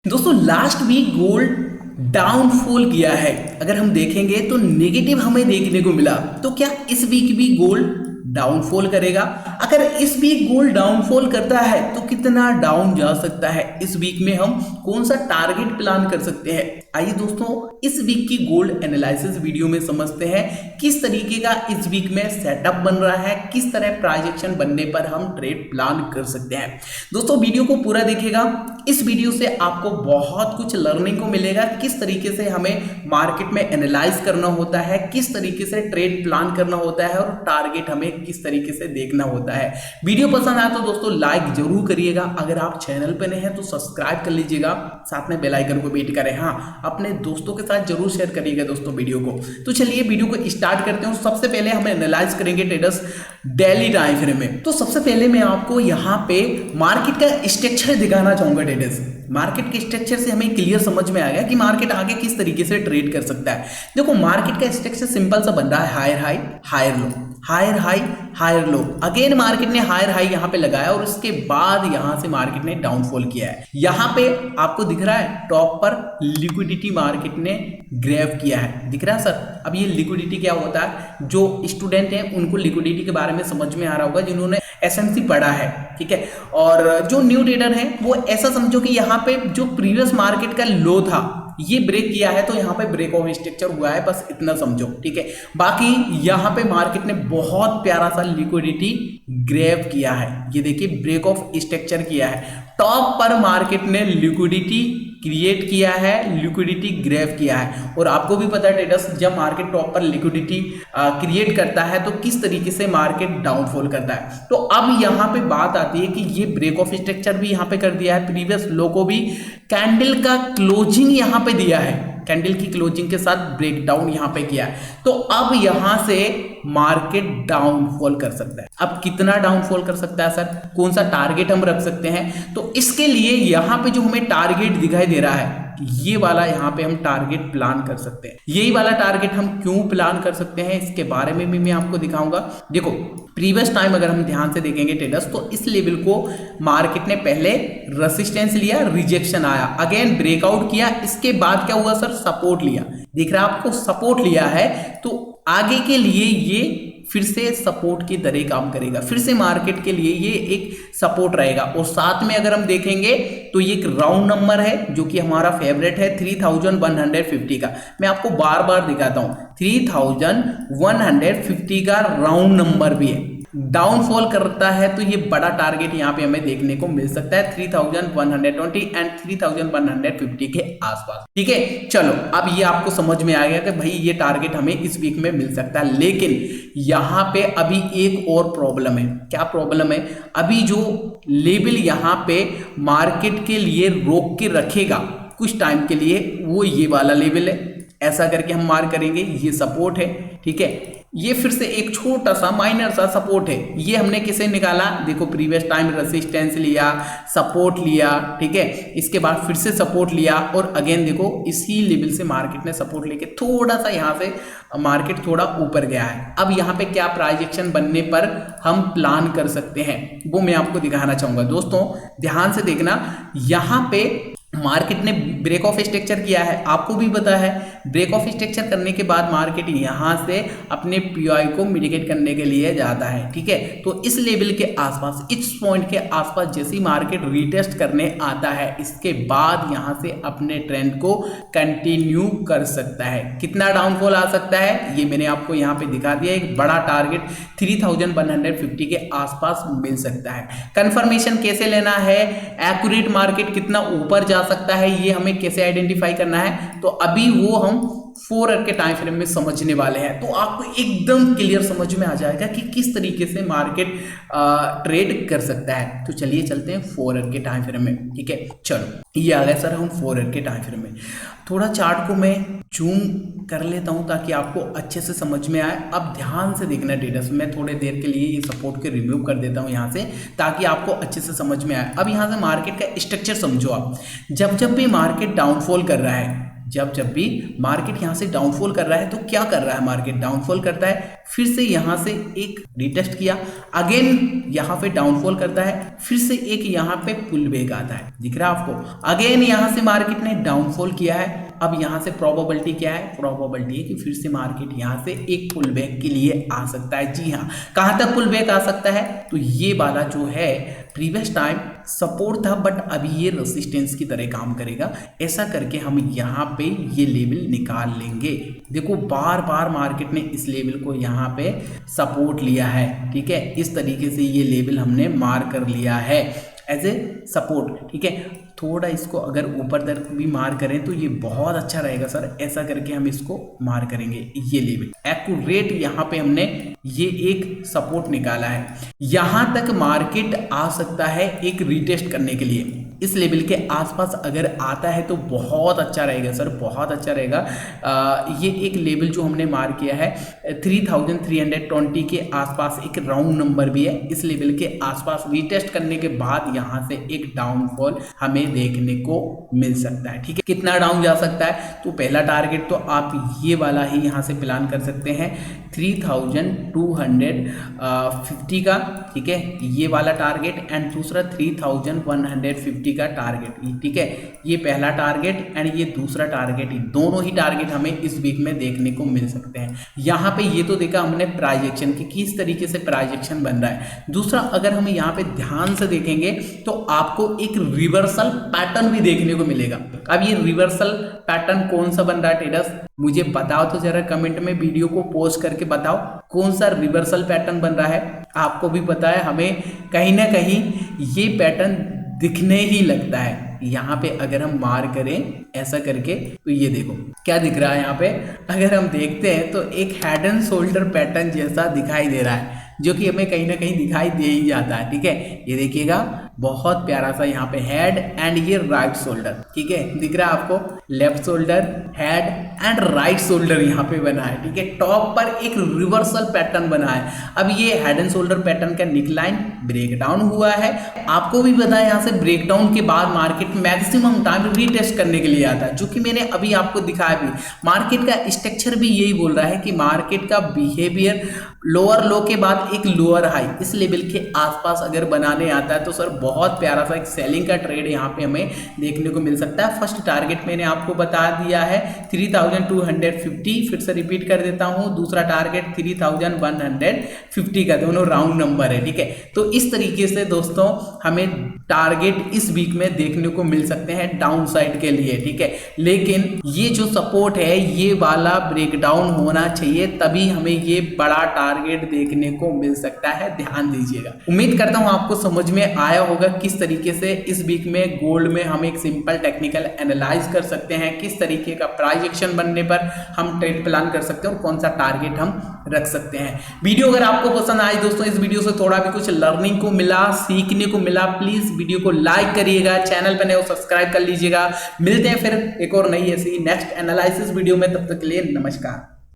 दोस्तों last week gold downfall किया है। अगर हम देखेंगे तो नेगेटिव हमें देखने को मिला। तो क्या इस वीक भी गोल्ड डाउनफॉल करेगा? अगर इस वीक गोल्ड डाउनफॉल करता है तो कितना डाउन जा सकता है? इस वीक में हम कौन सा टारगेट प्लान कर सकते हैं? आइए दोस्तों इस वीक की गोल्ड एनालिसिस वीडियो में समझते हैं किस तरीके का इस वीक में सेटअप बन रहा है, किस तरह प्राइस एक्शन बनने पर हम ट्रेड प्लान कर सकते हैं। दोस्तों वीडियो को पूरा देखिएगा। इस वीडियो से आपको बहुत कुछ लर्निंग को मिलेगा, किस तरीके से हमें मार्केट में एनालाइज करना होता है, किस तरीके से ट्रेड प्लान करना होता है और टारगेट हमें किस तरीके से देखना होता है। वीडियो पसंद आया तो दोस्तों लाइक जरूर करिएगा। अगर आप चैनल पर नए हैं तो सब्सक्राइब कर लीजिएगा, साथ में बेल आइकन को भी हिट करें। हाँ, अपने दोस्तों के साथ जरूर शेयर करिएगा दोस्तों वीडियो को। तो चलिए वीडियो को स्टार्ट करते हैं। सबसे पहले हम एनालाइज करेंगे ट्रेडर्स डेली टाइम फ्रेम में। तो सबसे पहले मैं आपको यहाँ पे मार्केट का स्ट्रक्चर दिखाना चाहूंगा। ट्रेडर्स मार्केट के स्ट्रक्चर से हमें क्लियर समझ में आ गया कि मार्केट आगे किस तरीके से ट्रेड कर सकता है। देखो मार्केट का स्ट्रक्चर सिंपल सा बन रहा है, higher high higher low, higher high higher low. Again market ने हायर हाई यहाँ पे लगाया और उसके बाद यहाँ से मार्केट ने डाउनफॉल किया है। यहाँ पे आपको दिख रहा है टॉप पर लिक्विडिटी मार्केट ने ग्रैब किया है, दिख रहा है सर। अब ये लिक्विडिटी क्या होता है, जो स्टूडेंट हैं उनको लिक्विडिटी के बारे में समझ में आ रहा होगा, जिन्होंने एसएमसी पढ़ा है, ठीक है। और जो न्यू ट्रेडर हैं वो ऐसा समझो कि यहाँ पे जो प्रीवियस मार्केट का लो था ये ब्रेक किया है, तो यहाँ पे ब्रेक ऑफ स्ट्रक्चर हुआ है, बस इतना समझो, ठीक है। बाकी यहाँ पे मार्केट ने बहुत प्यारा सा लिक्विडिटी ग्रैब किया है। ये देखिए ब्रेक ऑफ स्ट्रक्चर किया है, टॉप पर मार्केट ने लिक्विडिटी क्रिएट किया है, लिक्विडिटी ग्रैब किया है। और आपको भी पता है ट्रेडर्स, जब मार्केट टॉप पर लिक्विडिटी क्रिएट करता है तो किस तरीके से मार्केट डाउनफॉल करता है। तो अब यहाँ पे बात आती है कि ये ब्रेक ऑफ स्ट्रक्चर भी यहाँ पे कर दिया है, प्रीवियस लो को भी कैंडल का क्लोजिंग यहाँ पे दिया है, कैंडल की क्लोजिंग के साथ ब्रेकडाउन यहां पे किया है। तो अब यहां से मार्केट डाउनफॉल कर सकता है। अब कितना डाउनफॉल कर सकता है सर, कौन सा टारगेट हम रख सकते हैं? तो इसके लिए यहां पे जो हमें टारगेट दिखाई दे रहा है, ये वाला यहां पे हम टारगेट प्लान कर सकते हैं। यही वाला टारगेट हम क्यों प्लान कर सकते हैं इसके बारे में भी मैं आपको दिखाऊंगा। देखो प्रीवियस टाइम अगर हम ध्यान से देखेंगे ट्रेडर्स, तो इस लेवल को मार्केट ने पहले रेजिस्टेंस लिया, रिजेक्शन आया, अगेन ब्रेकआउट किया, इसके बाद क्या हुआ सर, सपोर्ट लिया। दिख रहा है आपको, सपोर्ट लिया है। तो आगे के लिए ये फिर से सपोर्ट की तरह काम करेगा, फिर से मार्केट के लिए ये एक सपोर्ट रहेगा। और साथ में अगर हम देखेंगे तो ये एक राउंड नंबर है जो कि हमारा फेवरेट है 3150 का। मैं आपको बार बार दिखाता हूं, 3150 का राउंड नंबर भी है। डाउनफॉल करता है तो ये बड़ा टारगेट यहाँ पे हमें देखने को मिल सकता है 3120 एंड 3150 के आसपास, ठीक है। चलो अब ये आपको समझ में आ गया कि भाई ये टारगेट हमें इस वीक में मिल सकता है। लेकिन यहाँ पे अभी एक और प्रॉब्लम है। क्या प्रॉब्लम है? अभी जो लेवल यहाँ पे मार्केट के लिए रोक के रखेगा कुछ टाइम के लिए, वो ये वाला लेवल है। ऐसा करके हम मार्क करेंगे, ये सपोर्ट है, ठीक है। ये फिर से एक छोटा सा माइनर सा सपोर्ट है। ये हमने किसे निकाला, देखो प्रीवियस टाइम रेजिस्टेंस लिया, सपोर्ट लिया, ठीक है। इसके बाद फिर से सपोर्ट लिया और अगेन देखो इसी लेवल से मार्केट ने सपोर्ट लेके थोड़ा सा यहाँ से मार्केट थोड़ा ऊपर गया है। अब यहाँ पे क्या प्राइस एक्शन बनने पर हम प्लान कर सकते हैं वो मैं आपको दिखाना चाहूंगा। दोस्तों ध्यान से देखना, यहाँ पे मार्केट ने ब्रेक ऑफ स्ट्रक्चर किया है, आपको भी पता है। ब्रेक ऑफ स्ट्रक्चर करने के बाद मार्केट यहां से अपने पीआई को मिटिगेट करने के लिए जाता है, ठीक है। तो इस लेवल के आसपास, इस पॉइंट के आसपास जैसे मार्केट रीटेस्ट करने आता है, इसके बाद यहां से अपने ट्रेंड को कंटिन्यू कर सकता है। कितना डाउनफॉल आ सकता है ये मैंने आपको यहाँ पे दिखा दिया। एक बड़ा टारगेट 3150 के आसपास मिल सकता है। कंफर्मेशन कैसे लेना है, एक्यूरेट मार्केट कितना ऊपर जा सकता है, ये हमें कैसे आइडेंटिफाई करना है, तो अभी वो हम 4 आवर के टाइम फ्रेम में समझने वाले हैं। तो आपको एकदम क्लियर समझ में आ जाएगा कि किस तरीके से मार्केट ट्रेड कर सकता है। तो चलिए चलते हैं 4 आवर के टाइम फ्रेम में, ठीक है। चलो ये आ गया सर हम 4 आवर के टाइम फ्रेम में। थोड़ा चार्ट को मैं जूम कर लेता हूं ताकि आपको अच्छे से समझ में आए। अब ध्यान से देखना ट्रेडर्स, मैं थोड़ी देर के लिए ये सपोर्ट को रिमूव कर देता हूं यहाँ से ताकि आपको अच्छे से समझ में आए। अब यहाँ से मार्केट का स्ट्रक्चर समझो आप। जब भी मार्केट डाउनफॉल कर रहा है, जब भी मार्केट यहां से डाउनफॉल कर रहा है तो क्या कर रहा है मार्केट, डाउनफॉल करता है, फिर से यहाँ से एक रिटेस्ट किया, अगेन यहाँ पे डाउनफॉल करता है, फिर से एक यहाँ पे पुल बैक आता है, दिख रहा है आपको। अगेन यहाँ से मार्केट ने डाउनफॉल किया है। अब यहाँ से प्रोबेबिलिटी क्या है, प्रोबेबिलिटी है कि फिर से मार्केट यहाँ से एक पुल बैक के लिए आ सकता है। जी हाँ, कहाँ तक पुल बैक आ सकता है, तो ये वाला जो है प्रीवियस टाइम सपोर्ट था, बट अभी ये रेसिस्टेंस की तरह काम करेगा। ऐसा करके हम यहाँ पे ये लेवल निकाल लेंगे। देखो बार बार मार्केट ने इस लेवल को यहाँ पे सपोर्ट लिया है, ठीक है। इस तरीके से ये लेवल हमने मार कर लिया है एज ए सपोर्ट, ठीक है। थोड़ा इसको अगर ऊपर तक भी मार करें तो ये बहुत अच्छा रहेगा सर। ऐसा करके हम इसको मार करेंगे, ये लेवल एक्यूरेट यहाँ पे हमने ये एक सपोर्ट निकाला है। यहाँ तक मार्केट आ सकता है एक रिटेस्ट करने के लिए। इस लेवल के आसपास अगर आता है तो बहुत अच्छा रहेगा सर, बहुत अच्छा रहेगा। ये एक लेवल जो हमने मार किया है 3320 के आसपास एक राउंड नंबर भी है। इस लेवल के आसपास रिटेस्ट करने के बाद यहाँ से एक डाउनफॉल हमें देखने को मिल सकता है, ठीक है। कितना डाउन जा सकता है, तो पहला टारगेट तो आप ये वाला ही यहाँ से प्लान कर सकते हैं 3250 का, ठीक है, ये वाला टारगेट। एंड दूसरा 3150 का टारगेट, ठीक है। ये पहला टारगेट एंड ये दूसरा टारगेट, दोनों ही टारगेट हमें इस वीक में देखने को मिल सकते हैं। यहाँ पे ये तो देखा हमने प्राइस एक्शन की किस तरीके से प्राइस एक्शन बन रहा है। दूसरा अगर हम यहाँ पे ध्यान से देखेंगे तो आपको एक रिवर्सल पैटर्न भी देखने को मिलेगा। अब ये रिवर्सल पैटर्न कौन सा बन रहा है ट्रेडर्स, मुझे बताओ तो जरा कमेंट में, वीडियो को पोस्ट करके बताओ कौन सा रिवर्सल पैटर्न बन रहा है। आपको भी पता है, हमें कहीं ना कहीं ये पैटर्न दिखने ही लगता है। यहाँ पे अगर हम मार करें ऐसा करके तो ये देखो क्या दिख रहा है। यहाँ पे अगर हम देखते हैं तो एक हेड एंड शोल्डर पैटर्न जैसा दिखाई दे रहा है, जो कि हमें कहीं ना कहीं दिखाई दे ही जाता है, ठीक है। ये देखिएगा बहुत प्यारा सा यहाँ पे हेड एंड ये राइट शोल्डर, ठीक है, दिख रहा है आपको। Left shoulder, head and right shoulder यहाँ पे बना है, ठीक है। टॉप पर एक रिवर्सल पैटर्न बना है। अब ये हेड एंड शोल्डर पैटर्न का निकलाइन ब्रेकडाउन हुआ है। आपको भी पता है यहाँ से ब्रेकडाउन के बाद मार्केट मैक्सिमम टाइम रीटेस्ट करने के लिए आता है, जो कि मैंने अभी आपको दिखाया भी। मार्केट का स्ट्रक्चर भी यही बोल रहा है कि मार्केट का बिहेवियर लोअर लो के बाद एक लोअर हाई इस लेवल के आसपास अगर बनाने आता है तो सर बहुत प्यारा सा एक सेलिंग का ट्रेड यहाँ पे हमें देखने को मिल सकता है। फर्स्ट टारगेट मैंने आपको बता दिया है 3250, फिर से रिपीट कर देता हूँ। दूसरा टारगेट 3150 का, दोनों राउंड नंबर है, ठीक है। तो इस तरीके से दोस्तों हमें टारगेट इस वीक में देखने को मिल सकते हैं डाउन साइड के लिए, ठीक है। लेकिन ये जो सपोर्ट है ये वाला ब्रेकडाउन होना चाहिए, तभी हमें ये बड़ा टारगेट देखने को मिल सकता है, ध्यान दीजिएगा। उम्मीद करता हूं आपको समझ में आया होगा किस तरीके से इस वीक में गोल्ड में हम एक सिंपल टेक्निकल एनालाइज कर सकते हैं, किस तरीके का प्राइस एक्शन बनने पर हम ट्रेड प्लान कर सकते हैं और कौन सा टारगेट हम रख सकते हैं। वीडियो अगर आपको पसंद आई दोस्तों, इस वीडियो से थोड़ा भी कुछ लर्निंग को मिला, सीखने को मिला, प्लीज वीडियो को लाइक करिएगा, चैनल पर नए हो सब्सक्राइब कर लीजिएगा। मिलते हैं फिर एक और नई ऐसी नेक्स्ट एनालिसिस वीडियो में, तब तक के लिए नमस्कार।